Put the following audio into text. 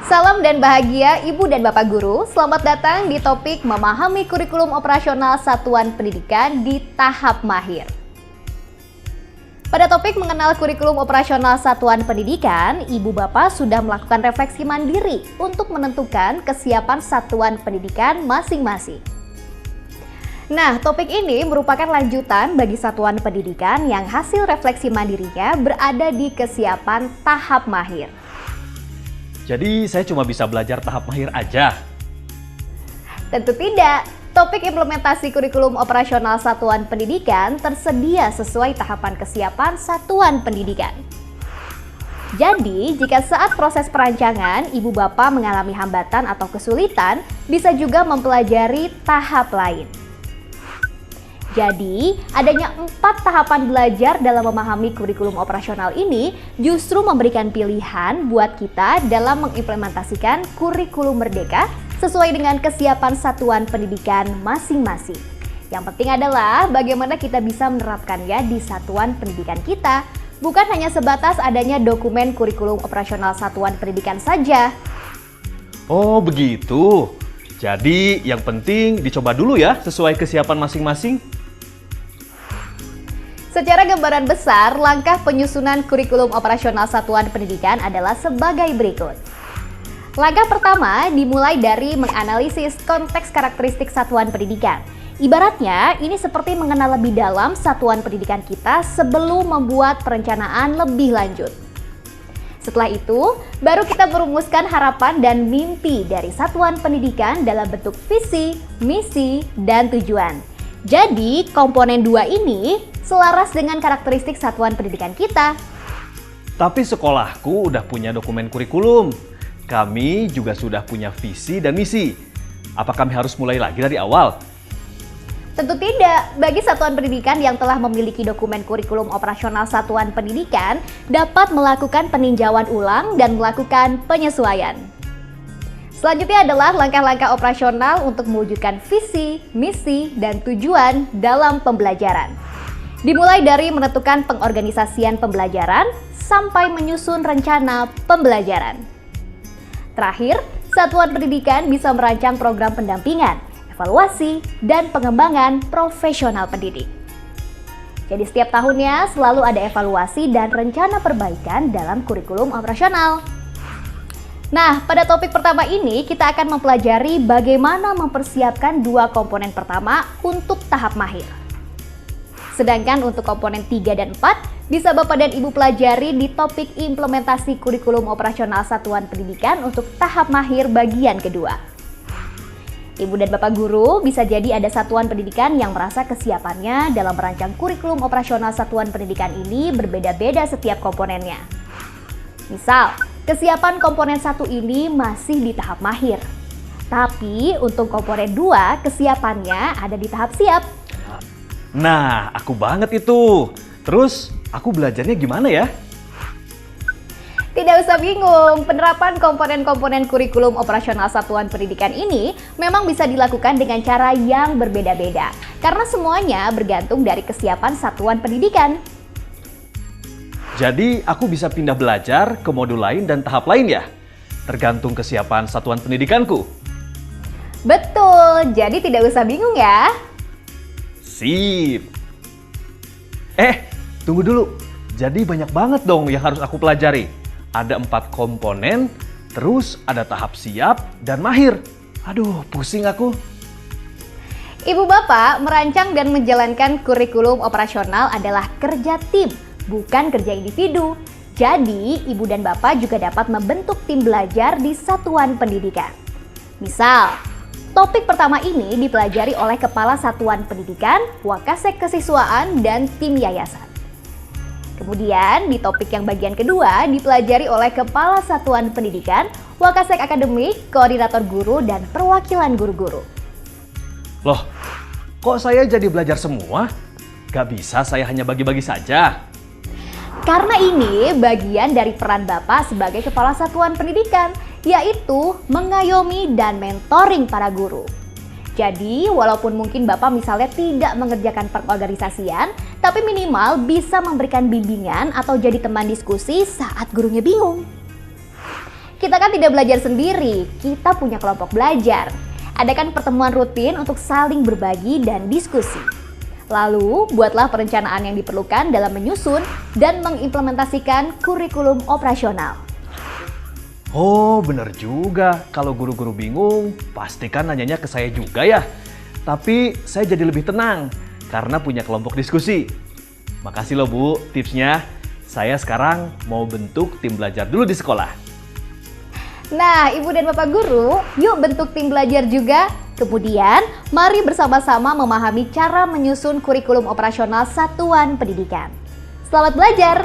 Salam dan bahagia Ibu dan Bapak Guru, selamat datang di topik memahami kurikulum operasional satuan pendidikan di tahap mahir. Pada topik mengenal kurikulum operasional satuan pendidikan, Ibu Bapak sudah melakukan refleksi mandiri untuk menentukan kesiapan satuan pendidikan masing-masing. Nah, topik ini merupakan lanjutan bagi satuan pendidikan yang hasil refleksi mandirinya berada di kesiapan tahap mahir. Jadi saya cuma bisa belajar tahap mahir aja? Tentu tidak. Topik implementasi kurikulum operasional satuan pendidikan tersedia sesuai tahapan kesiapan satuan pendidikan. Jadi, jika saat proses perancangan Ibu Bapak mengalami hambatan atau kesulitan, bisa juga mempelajari tahap lain. Jadi, adanya 4 tahapan belajar dalam memahami kurikulum operasional ini justru memberikan pilihan buat kita dalam mengimplementasikan kurikulum merdeka sesuai dengan kesiapan satuan pendidikan masing-masing. Yang penting adalah bagaimana kita bisa menerapkannya di satuan pendidikan kita, bukan hanya sebatas adanya dokumen kurikulum operasional satuan pendidikan saja. Oh begitu. Jadi yang penting dicoba dulu ya sesuai kesiapan masing-masing. Secara gambaran besar, langkah penyusunan kurikulum operasional satuan pendidikan adalah sebagai berikut. Langkah pertama dimulai dari menganalisis konteks karakteristik satuan pendidikan. Ibaratnya, ini seperti mengenal lebih dalam satuan pendidikan kita sebelum membuat perencanaan lebih lanjut. Setelah itu, baru kita merumuskan harapan dan mimpi dari satuan pendidikan dalam bentuk visi, misi, dan tujuan. Jadi, komponen 2 ini selaras dengan karakteristik satuan pendidikan kita. Tapi sekolahku udah punya dokumen kurikulum. Kami juga sudah punya visi dan misi. Apa kami harus mulai lagi dari awal? Tentu tidak. Bagi satuan pendidikan yang telah memiliki dokumen kurikulum operasional satuan pendidikan, dapat melakukan peninjauan ulang dan melakukan penyesuaian. Selanjutnya adalah langkah-langkah operasional untuk mewujudkan visi, misi, dan tujuan dalam pembelajaran. Dimulai dari menentukan pengorganisasian pembelajaran sampai menyusun rencana pembelajaran. Terakhir, satuan pendidikan bisa merancang program pendampingan, evaluasi, dan pengembangan profesional pendidik. Jadi setiap tahunnya selalu ada evaluasi dan rencana perbaikan dalam kurikulum operasional. Nah, pada topik pertama ini kita akan mempelajari bagaimana mempersiapkan 2 komponen pertama untuk tahap mahir. Sedangkan untuk komponen 3 dan 4 bisa Bapak dan Ibu pelajari di topik implementasi kurikulum operasional satuan pendidikan untuk tahap mahir bagian kedua. Ibu dan Bapak Guru bisa jadi ada satuan pendidikan yang merasa kesiapannya dalam merancang kurikulum operasional satuan pendidikan ini berbeda-beda setiap komponennya. Misal, kesiapan komponen 1 ini masih di tahap mahir. Tapi untuk komponen 2 kesiapannya ada di tahap siap. Nah, aku banget itu. Terus, aku belajarnya gimana ya? Tidak usah bingung, penerapan komponen-komponen kurikulum operasional satuan pendidikan ini memang bisa dilakukan dengan cara yang berbeda-beda. Karena semuanya bergantung dari kesiapan satuan pendidikan. Jadi, aku bisa pindah belajar ke modul lain dan tahap lain ya? Tergantung kesiapan satuan pendidikanku. Betul, jadi tidak usah bingung ya. Sip. Tunggu dulu. Jadi banyak banget dong yang harus aku pelajari. Ada 4 komponen, terus ada tahap siap dan mahir. Aduh, pusing aku. Ibu Bapak, merancang dan menjalankan kurikulum operasional adalah kerja tim, bukan kerja individu. Jadi, Ibu dan Bapak juga dapat membentuk tim belajar di satuan pendidikan. Misal, topik pertama ini dipelajari oleh Kepala Satuan Pendidikan, Wakasek Kesiswaan, dan tim yayasan. Kemudian di topik yang bagian kedua dipelajari oleh Kepala Satuan Pendidikan, Wakasek Akademik, Koordinator Guru, dan Perwakilan Guru-Guru. Loh, kok saya jadi belajar semua? Gak bisa saya hanya bagi-bagi saja. Karena ini bagian dari peran Bapak sebagai Kepala Satuan Pendidikan, yaitu mengayomi dan mentoring para guru. Jadi, walaupun mungkin Bapak misalnya tidak mengerjakan pengorganisasian, tapi minimal bisa memberikan bimbingan atau jadi teman diskusi saat gurunya bingung. Kita kan tidak belajar sendiri, kita punya kelompok belajar. Adakan pertemuan rutin untuk saling berbagi dan diskusi. Lalu, buatlah perencanaan yang diperlukan dalam menyusun dan mengimplementasikan kurikulum operasional. Oh, bener juga. Kalau guru-guru bingung, pastikan nanyanya ke saya juga ya. Tapi saya jadi lebih tenang karena punya kelompok diskusi. Makasih loh Bu, tipsnya. Saya sekarang mau bentuk tim belajar dulu di sekolah. Nah, Ibu dan Bapak Guru, yuk bentuk tim belajar juga. Kemudian, mari bersama-sama memahami cara menyusun kurikulum operasional satuan pendidikan. Selamat belajar!